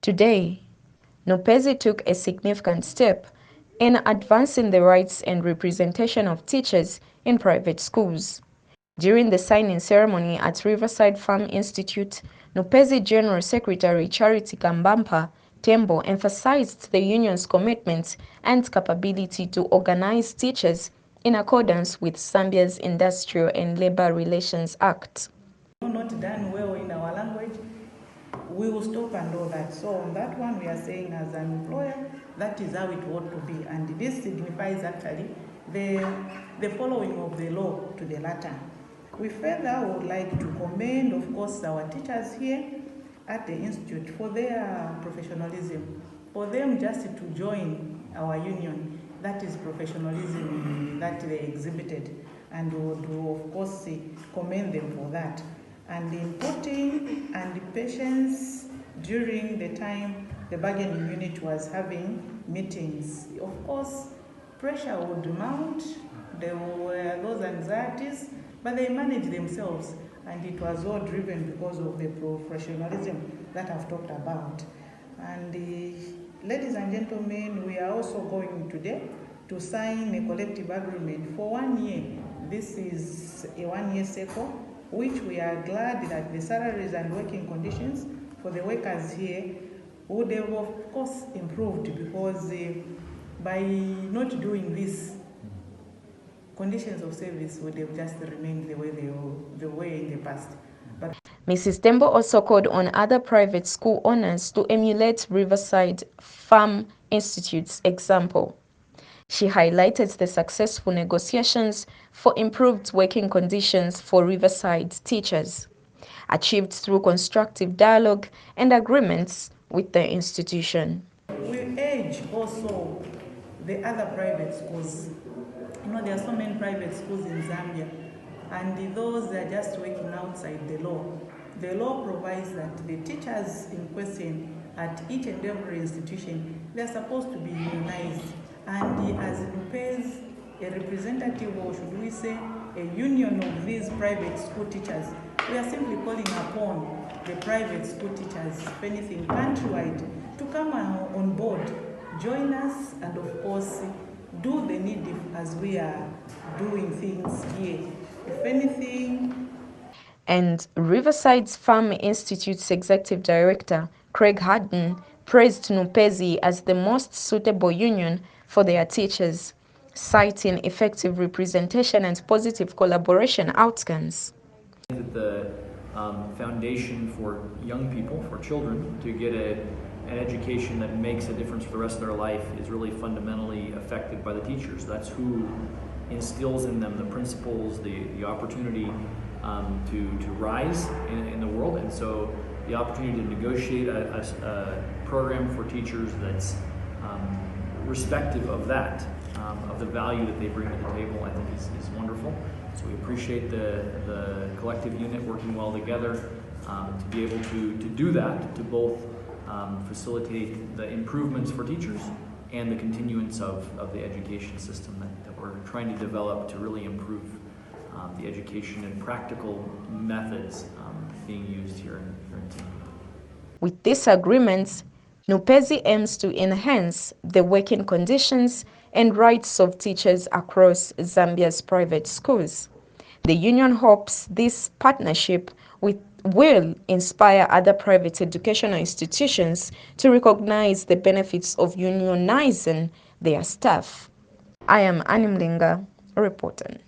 Today, NUPPEZ took a significant step in advancing the rights and representation of teachers in private schools. During the signing ceremony at Riverside Farm Institute, NUPPEZ General Secretary Charity Kambampa Tembo emphasized the union's commitment and capability to organize teachers in accordance with Zambia's Industrial and Labor Relations Act. Not done well in our language, we will stop and all that. So on that one, we are saying as an employer, that is how it ought to be. And this signifies actually the following of the law to the letter. We further would like to commend, of course, our teachers here at the Institute for their professionalism, for them just to join our union. That is professionalism that they exhibited, and we would, of course, commend them for that. And the importing and the patience during the time the bargaining unit was having meetings. Of course, pressure would mount, there were those anxieties, but they managed themselves, and it was all driven because of the professionalism that I've talked about. And ladies and gentlemen, we are also going today to sign a collective agreement for 1 year. This is a 1-year cycle, which we are glad that the salaries and working conditions for the workers here would have, of course, improved, because by not doing this, conditions of service would have just remained the way they were in the past. But Mrs. Tembo also called on other private school owners to emulate Riverside Farm Institute's example. She highlighted the successful negotiations for improved working conditions for Riverside teachers, achieved through constructive dialogue and agreements with the institution. We urge also the other private schools. You know, there are so many private schools in Zambia, and those are just working outside the law. The law provides that the teachers in question at each and every institution, they're supposed to be unionized. And as NUPPEZ, a representative, or should we say, a union of these private school teachers, we are simply calling upon the private school teachers, if anything, countrywide, to come on board, join us, and of course, do the needful as we are doing things here. If anything. And Riverside Farm Institute's Executive Director, Craig Harden, praised NUPPEZ as the most suitable union for their teachers, citing effective representation and positive collaboration outcomes. The foundation for young people, for children, to get an education that makes a difference for the rest of their life is really fundamentally affected by the teachers. That's who instills in them the principles, the opportunity to rise in the world. And so the opportunity to negotiate a program for teachers that's respective of that, of the value that they bring to the table, I think is wonderful. So we appreciate the collective unit working well together to be able to do that, to both facilitate the improvements for teachers and the continuance of the education system that we're trying to develop to really improve the education and practical methods being used here in Zambia. With these agreements, NUPPEZ aims to enhance the working conditions and rights of teachers across Zambia's private schools. The union hopes this partnership will inspire other private educational institutions to recognize the benefits of unionizing their staff. I am Annie Mulenga, reporting.